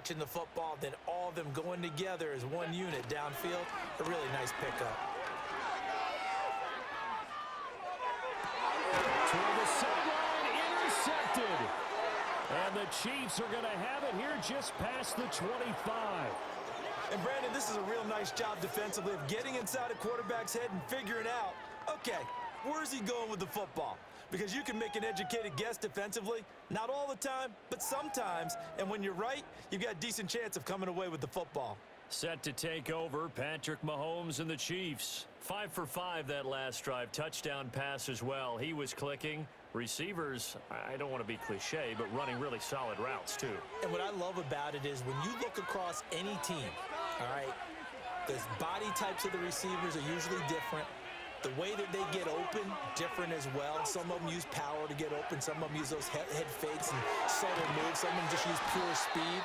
catching the football, then all of them going together as one unit downfield. A really nice pickup. Toward the sideline, intercepted. And the Chiefs are going to have it here just past the 25. And, Brandon, this is a real nice job defensively of getting inside a quarterback's head and figuring out, okay, where's he going with the football? Because you can make an educated guess defensively, not all the time, but sometimes. And when you're right, you've got a decent chance of coming away with the football. Set to take over, Patrick Mahomes and the Chiefs. 5 for 5 that last drive. Touchdown pass as well. He was clicking. Receivers, I don't want to be cliche, but running really solid routes too. And what I love about it is when you look across any team, all right, the body types of the receivers are usually different. The way that they get open, different as well. Some of them use power to get open. Some of them use those head fakes and subtle moves. Some of them just use pure speed.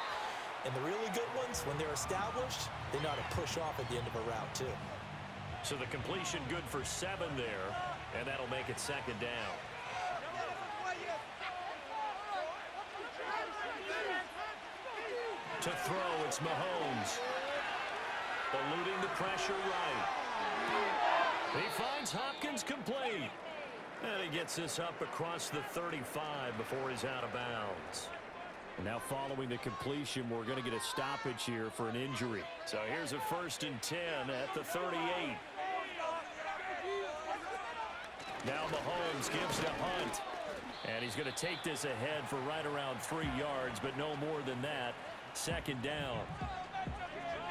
And the really good ones, when they're established, they know how to push off at the end of a route too. So the completion good for 7 there, and that'll make it second down. To throw, it's Mahomes. Eluding the pressure right. He finds Hopkins complete. And he gets this up across the 35 before he's out of bounds. And now following the completion, we're going to get a stoppage here for an injury. So here's a 1st and 10 at the 38. Now Mahomes gives it a punt. And he's going to take this ahead for right around 3 yards, but no more than that. Second down.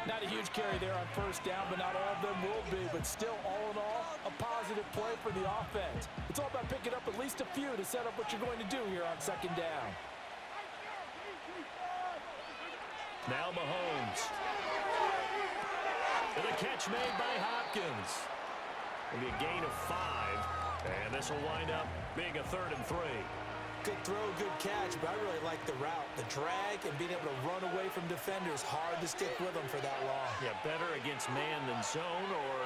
Not a huge carry there on 1st down, but not all of them will be. But still, all in all, a positive play for the offense. It's all about picking up at least a few to set up what you're going to do here on 2nd down. Now Mahomes. And the catch made by Hopkins. It'll be a gain of 5. And this will wind up being a 3rd and 3. Good throw, good catch, but I really like the route. The drag and being able to run away from defenders. Hard to stick with them for that long. Yeah, better against man than zone, or?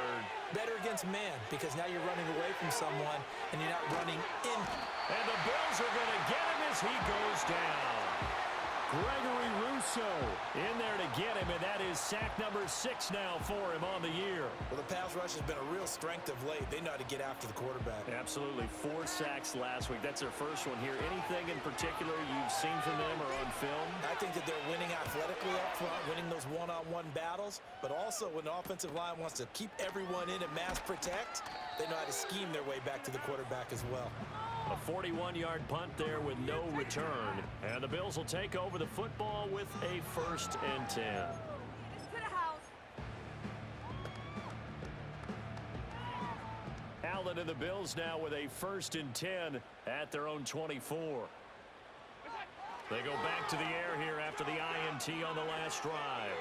Better against man, because now you're running away from someone and you're not running in. And the Bills are going to get him as he goes down. Gregory Rousseau in there to get him, and that is sack number 6 now for him on the year. Well, the pass rush has been a real strength of late. They know how to get after the quarterback. Absolutely. 4 sacks last week. That's their first one here. Anything in particular you've seen from them or on film? I think that they're winning athletically up front, winning those one-on-one battles, but also when the offensive line wants to keep everyone in and mass protect, they know how to scheme their way back to the quarterback as well. A 41-yard punt there with no return. And the Bills will take over the football with a 1st and 10. Allen and the Bills now with a 1st and 10 at their own 24. They go back to the air here after the INT on the last drive.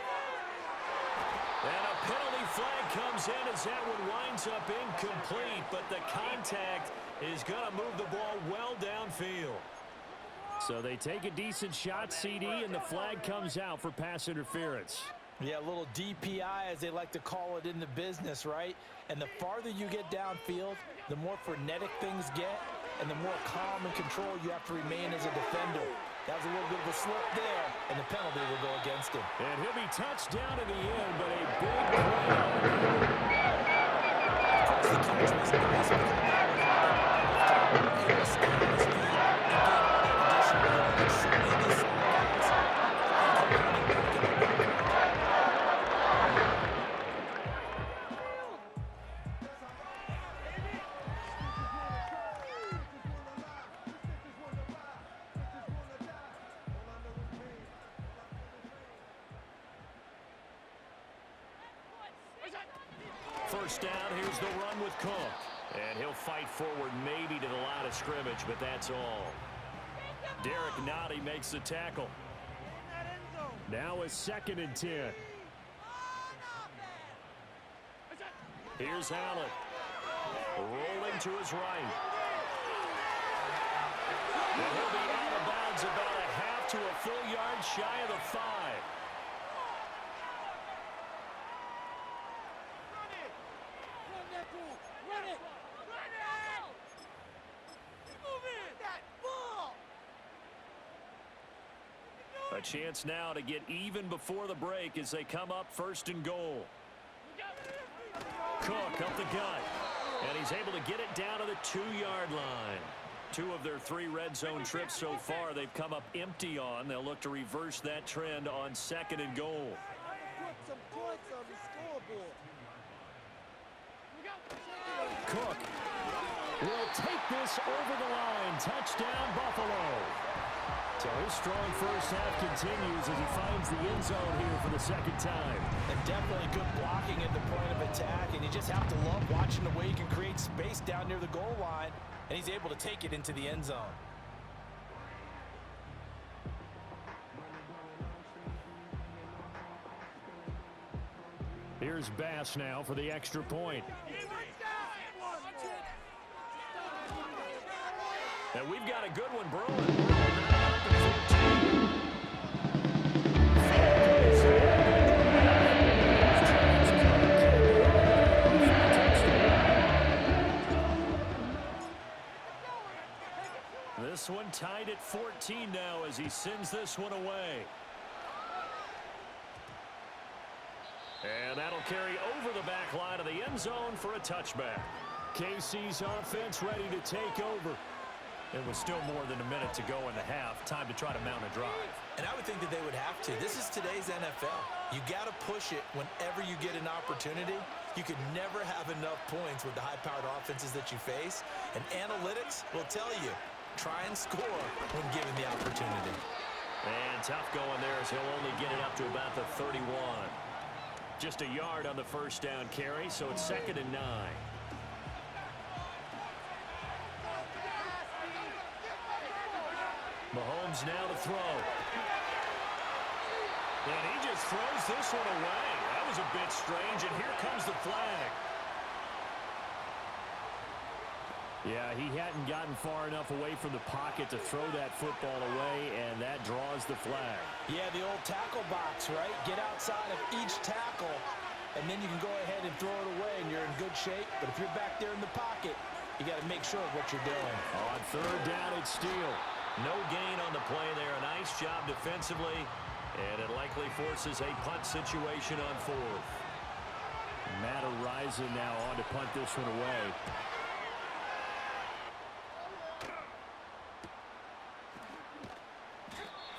And a penalty flag comes in as that one winds up incomplete, but the contact is going to move the ball well downfield. So they take a decent shot, CD, and the flag comes out for pass interference. Yeah, a little DPI, as they like to call it in the business, right? And the farther you get downfield, the more frenetic things get, and the more calm and control you have to remain as a defender. That was a little bit of a slip there, and the penalty will go against him. And he'll be touched down in the end, but a big play. The catch was nice, but he was staying on his feet and getting all that additional yardage. So many slot guys and keep running back in the back. First down, here's the run with Cook. And he'll fight forward maybe to the line of scrimmage, but that's all. Derek Nottie makes the tackle. Now a 2nd and 10. Here's Allen. Rolling to his right. And he'll be out of bounds about a half to a full yard shy of the 5. A chance now to get even before the break as they come up 1st and goal. Cook up the gut, and he's able to get it down to the 2-yard line. 2 of their 3 red zone trips so far they've come up empty on. They'll look to reverse that trend on 2nd and goal. Put some points on the scoreboard. Cook will take this over the line. Touchdown, Buffalo. So his strong first half continues as he finds the end zone here for the 2nd time. And definitely good blocking at the point of attack, and you just have to love watching the way he can create space down near the goal line, and he's able to take it into the end zone. Here's Bass now for the extra point. And we've got a good one brewing. This one tied at 14 now as he sends this one away. And that'll carry over the back line of the end zone for a touchback. KC's offense ready to take over. It was still more than a minute to go in the half. Time to try to mount a drive. And I would think that they would have to. This is today's NFL. You got to push it whenever you get an opportunity. You could never have enough points with the high-powered offenses that you face. And analytics will tell you, try and score when given the opportunity. And tough going there as he'll only get it up to about the 31. Just a yard on the first down carry, so it's 2nd and 9. Mahomes now to throw. And he just throws this one away. That was a bit strange, and here comes the flag. Yeah, he hadn't gotten far enough away from the pocket to throw that football away, and that draws the flag. Yeah, the old tackle box, right? Get outside of each tackle, and then you can go ahead and throw it away, and you're in good shape. But if you're back there in the pocket, you got to make sure of what you're doing. On 3rd down, it's Steele. No gain on the play there. A nice job defensively, and it likely forces a punt situation on 4th. Matt Araiza now on to punt this one away.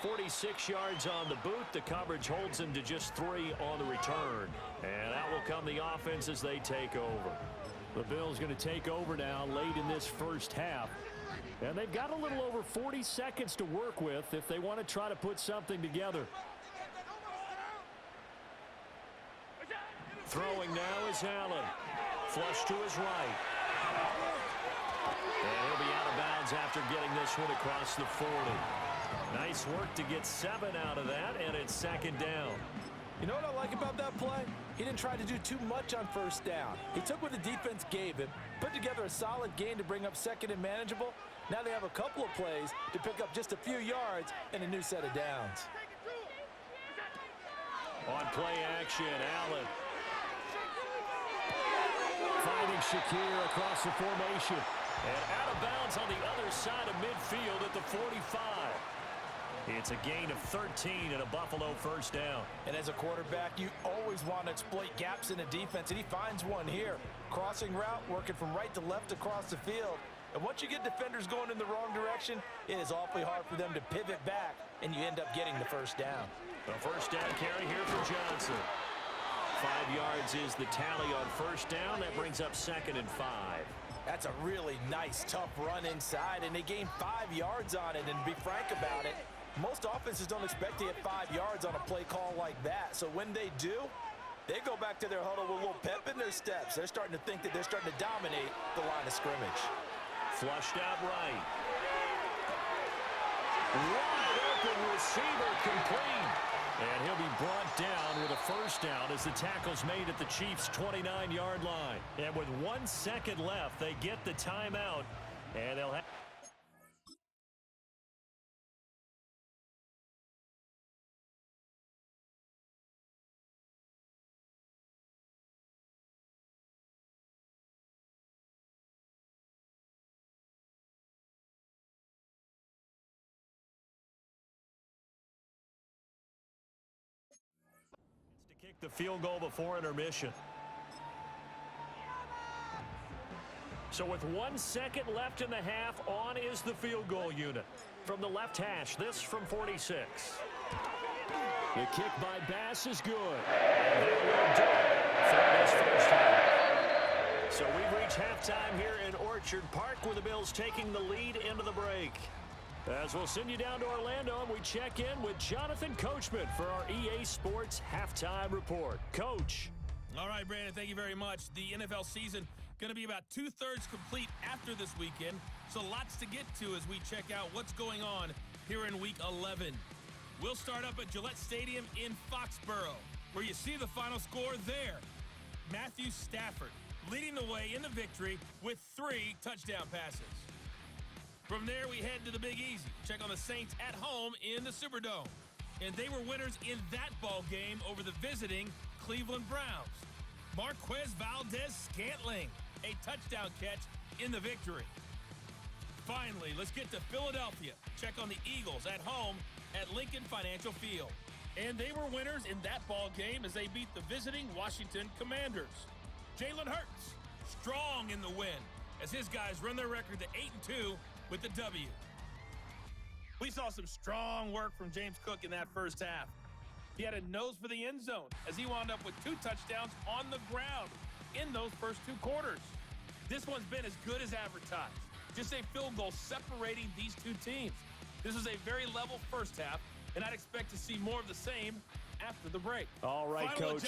.46 yards on the boot. The coverage holds him to just 3 on the return. And out will come the offense as they take over. The Bills going to take over now late in this first half. And they've got a little over 40 seconds to work with if they want to try to put something together. Throwing now is Allen. Flush to his right. And he'll be out of bounds after getting this one across the 40. Nice work to get 7 out of that, and it's 2nd down. You know what I like about that play? He didn't try to do too much on 1st down. He took what the defense gave him, put together a solid gain to bring up 2nd and manageable. Now they have a couple of plays to pick up just a few yards and a new set of downs. On play action, Allen. Finding Shakir across the formation. And out of bounds on the other side of midfield at the 45. It's a gain of 13 and a Buffalo 1st down. And as a quarterback, you always want to exploit gaps in the defense, and he finds one here. Crossing route, working from right to left across the field. And once you get defenders going in the wrong direction, it is awfully hard for them to pivot back, and you end up getting the 1st down. The 1st down carry here for Johnson. 5 yards is the tally on 1st down. That brings up 2nd and 5. That's a really nice, tough run inside, and they gain 5 yards on it. And to be frank about it, most offenses don't expect to get 5 yards on a play call like that. So when they do, they go back to their huddle with a little pep in their steps. They're starting to think that they're starting to dominate the line of scrimmage. Flushed out right. Wide open receiver complete. And he'll be brought down with a 1st down as the tackle's made at the Chiefs' 29-yard line. And with 1 second left, they get the timeout, and they'll have Kick the field goal before intermission. So with 1 second left in the half, on is the field goal unit. From the left hash, this from 46. The kick by Bass is good. And that will do it for this first half. So we've reached halftime here in Orchard Park, where the Bills taking the lead into the break. As we'll send you down to Orlando, and we check in with Jonathan Coachman for our EA Sports Halftime Report. Coach. All right, Brandon, thank you very much. The NFL season going to be about 2/3 complete after this weekend, so lots to get to as we check out what's going on here in Week 11. We'll start up at Gillette Stadium in Foxborough, where you see the final score there. Matthew Stafford leading the way in the victory with 3 touchdown passes. From there, we head to the Big Easy. Check on the Saints at home in the Superdome. And they were winners in that ball game over the visiting Cleveland Browns. Marquez Valdez-Scantling, a touchdown catch in the victory. Finally, let's get to Philadelphia. Check on the Eagles at home at Lincoln Financial Field. And they were winners in that ball game as they beat the visiting Washington Commanders. Jalen Hurts, strong in the win as his guys run their record to 8-2 with the W. We saw some strong work from James Cook in that first half. He had a nose for the end zone as he wound up with 2 touchdowns on the ground in those first 2 quarters. This one's been as good as advertised. Just a field goal separating these 2 teams. This was a very level first half, and I'd expect to see more of the same after the break. All right, Final Coach.